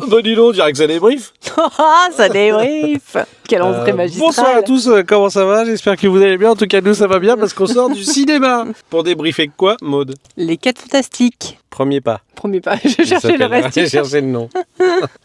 Bah dis donc, on dirait que ça débrief. Ah, ça débrief. Quelle entrée magistrale. Bonsoir à tous, comment ça va? J'espère que vous allez bien. En tout cas, nous, ça va bien parce qu'on sort du cinéma. Pour débriefer quoi, Maud? Les 4 Fantastiques. Premier pas. Premier pas, je cherchais le reste. J'ai cherché le nom.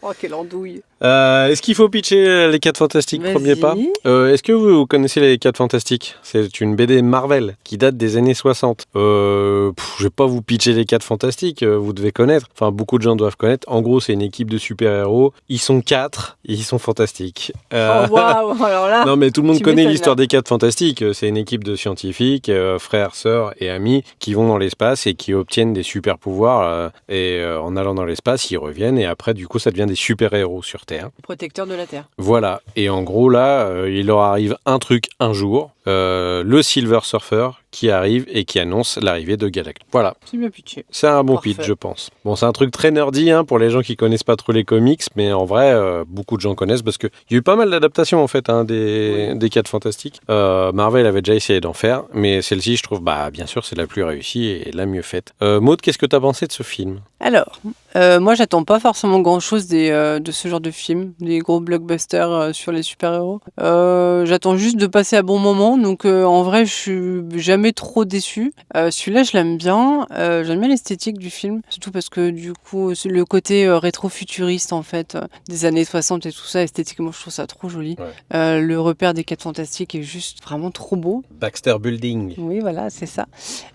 Oh, quelle andouille. Est-ce qu'il faut pitcher les 4 Fantastiques? Vas-y. Premier pas. Est-ce que vous connaissez les 4 Fantastiques? C'est une BD Marvel qui date des années 60. Je vais pas vous pitcher les 4 Fantastiques, vous devez connaître. Enfin, beaucoup de gens doivent connaître. En gros, c'est une équipe de super-héros. Ils sont 4 et ils sont fantastiques. Oh waouh, alors là. Non, mais tout le monde tu connaît m'étonnes, l'histoire là. des 4 Fantastiques. C'est une équipe de scientifiques, frères, sœurs et amis qui vont dans l'espace et qui obtiennent des super-pouvoirs. En allant dans l'espace, ils reviennent et après, du coup, ça devient des super-héros sur Terre. Protecteur de la Terre. Voilà. Et en gros, là, il leur arrive un truc un jour. Le Silver Surfer qui arrive et qui annonce l'arrivée de Galactus. Voilà. C'est bien pitché. C'est un bon Parfait. pitch, je pense. Bon, c'est un truc très nerdy pour les gens qui connaissent pas trop les comics, mais en vrai, beaucoup de gens connaissent parce qu'il y a eu pas mal d'adaptations en fait des 4 Fantastiques. Marvel avait déjà essayé d'en faire, mais celle-ci, je trouve, bien sûr, c'est la plus réussie et la mieux faite. Maud, qu'est-ce que t'as pensé de ce film? Alors, moi, j'attends pas forcément grand-chose de ce genre de film, des gros blockbusters sur les super-héros. J'attends juste de passer un bon moment, donc en vrai, je suis jamais trop déçue. Celui-là, je l'aime bien. J'aime bien l'esthétique du film, surtout parce que du coup, c'est le côté rétro-futuriste en fait, des années 60 et tout ça, esthétiquement, je trouve ça trop joli. Ouais. Le repère des 4 Fantastiques est juste vraiment trop beau. Baxter Building. Oui, voilà, c'est ça.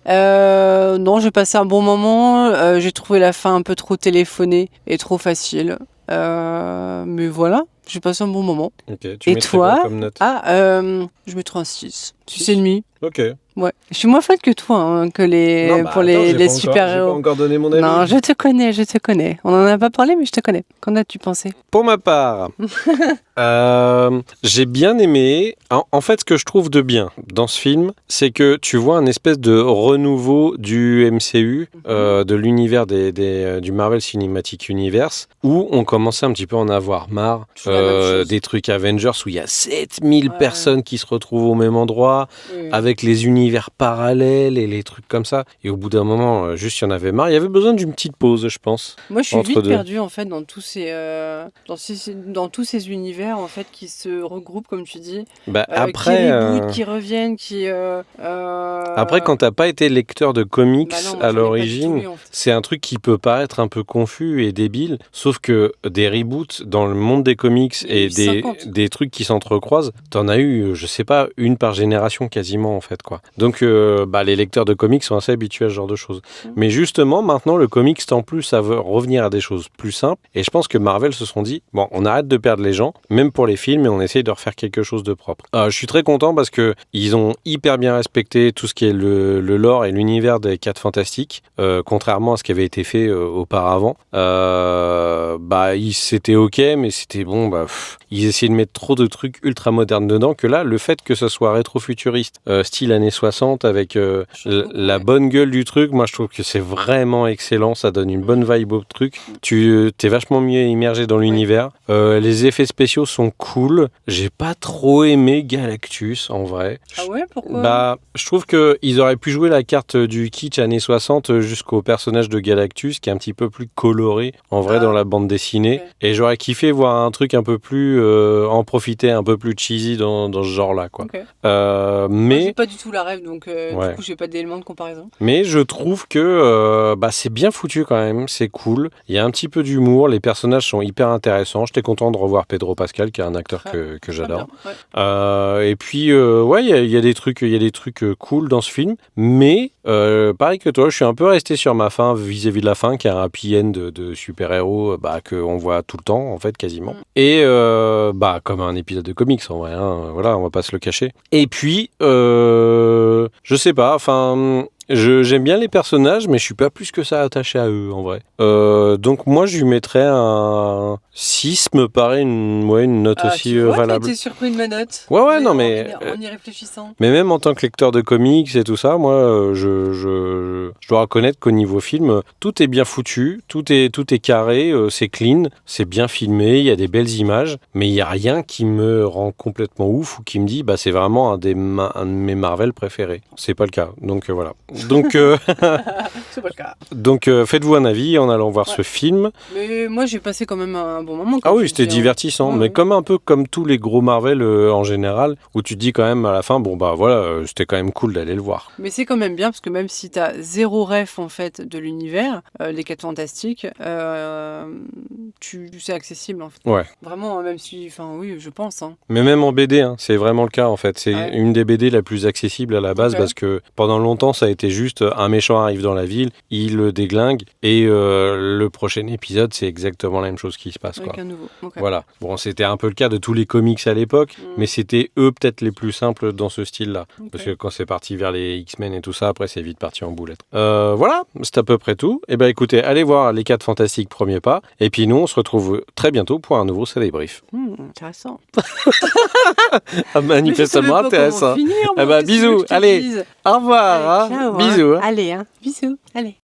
Non, j'ai passé un bon moment. J'ai trouvé la fin un peu trop téléphonée et trop facile. Mais voilà, j'ai passé un bon moment. Ok, tu Et mettrais toi? quoi comme note? Je mettrais un 6. 6,5. Ok. Ouais. Je suis moins fan que toi, pour Non, les attends, j'ai pas super-héros. encore donné mon avis. Non, je te connais. On en a pas parlé, mais je te connais. Qu'en as-tu pensé? Pour ma part, j'ai bien aimé. En fait, ce que je trouve de bien dans ce film, c'est que tu vois un espèce de renouveau du MCU, de l'univers du Marvel Cinematic Universe, où on commençait un petit peu à en avoir marre. Toujours la même chose. Des trucs Avengers où il y a 7000 Ouais. personnes qui se retrouvent au même endroit, Oui. avec les univers parallèles et les trucs comme ça. Et au bout d'un moment, juste, il y en avait marre. Il y avait besoin d'une petite pause, je pense. Moi, je suis entre vite deux. perdue en fait dans tous ces univers en fait qui se regroupent, comme tu dis. Après, Qui rebootent, qui reviennent, après, quand t'as pas été lecteur de comics Bah non, moi, à j'en ai pas du tout l'origine, lu, en fait. c'est un truc qui peut paraître un peu confus et débile, sauf que des reboots dans le monde des comics Il y en a et eu 50. des trucs qui s'entrecroisent, t'en as eu, je sais pas, une par génération quasiment en fait, quoi. Donc les lecteurs de comics sont assez habitués à ce genre de choses. Mais justement, maintenant, le comics tend plus à revenir à des choses plus simples, et je pense que Marvel se sont dit, bon, on arrête de perdre les gens, même pour les films, et on essaye de refaire quelque chose de propre. Je suis très content parce que ils ont hyper bien respecté tout ce qui est le lore et l'univers des 4 Fantastiques, contrairement à ce qui avait été fait auparavant. C'était ok, mais c'était bon, ils essayaient de mettre trop de trucs ultra modernes dedans, que là, le fait que ce soit rétro-futuriste, style années 60, avec la bonne gueule du truc, moi je trouve que c'est vraiment excellent, ça donne une bonne vibe au truc. Tu t'es vachement mieux immergé dans l'univers. Les effets spéciaux sont cool. J'ai pas trop aimé Galactus en vrai. Ah ouais, pourquoi? Je trouve qu'ils auraient pu jouer la carte du kitsch années 60 jusqu'au personnage de Galactus qui est un petit peu plus coloré en vrai dans la bande dessinée. Ok. Et j'aurais kiffé voir un truc un peu plus en profiter, un peu plus cheesy dans ce genre-là, quoi. Ok. Moi, Mais j'ai pas du tout la rêve, donc Ouais. du coup, j'ai pas d'éléments de comparaison. Mais je trouve que c'est bien foutu quand même, c'est cool. Il y a un petit peu d'humour, les personnages sont hyper intéressants. J'étais content de revoir Pedro Pascal, qui est un acteur que Très j'adore. bien, ouais. Et puis, il y a des trucs cool dans ce film. Mais, pareil que toi, je suis un peu resté sur ma fin vis-à-vis de la fin, qui est un happy end de super-héros qu'on voit tout le temps, en fait, quasiment. Et, comme un épisode de comics, en vrai. Voilà, on va pas se le cacher. Et puis, je sais pas, enfin... J'aime bien les personnages, mais je suis pas plus que ça attaché à eux, en vrai. Donc moi, je lui mettrais un 6, me paraît une note aussi Tu vois, valable. t'es surpris de ma note. Ouais, non, mais... En y réfléchissant. Mais même en tant que lecteur de comics et tout ça, moi, je dois reconnaître qu'au niveau film, tout est bien foutu, tout est carré, c'est clean, c'est bien filmé, il y a des belles images, mais il y a rien qui me rend complètement ouf ou qui me dit, c'est vraiment un de mes Marvel préférés. C'est pas le cas, donc voilà. Donc, C'est pas le cas. donc faites-vous un avis en allant voir ce film. Mais moi, j'ai passé quand même un bon moment. Ah comme oui, je c'était disais, hein. divertissant, Ouais, mais ouais. comme un peu comme tous les gros Marvel en général, où tu te dis quand même à la fin, bon bah voilà, c'était quand même cool d'aller le voir. Mais c'est quand même bien parce que même si t'as zéro ref en fait de l'univers, les 4 fantastiques, c'est accessible en fait. Ouais. Vraiment, même si, enfin oui, je pense. Hein. Mais même en BD, hein, c'est vraiment le cas en fait. C'est Ouais. une des BD la plus accessible à la base Ok. parce que pendant longtemps ça a été juste un méchant arrive dans la ville, il le déglingue et le prochain épisode c'est exactement la même chose qui se passe. Avec Quoi. un nouveau. Ok. Voilà. Bon, c'était un peu le cas de tous les comics à l'époque, mais c'était eux peut-être les plus simples dans ce style-là. Ok. Parce que quand c'est parti vers les X-Men et tout ça, après c'est vite parti en boulette. Voilà, c'est à peu près tout. Et ben écoutez, allez voir les 4 fantastiques premiers pas. Et puis nous, on se retrouve très bientôt pour un nouveau C'est débrief. Intéressant. Manifestement intéressant. Finir, Eh ben, bisous. Allez, au revoir. Ciao, Bisous. Allez, bisous. Allez.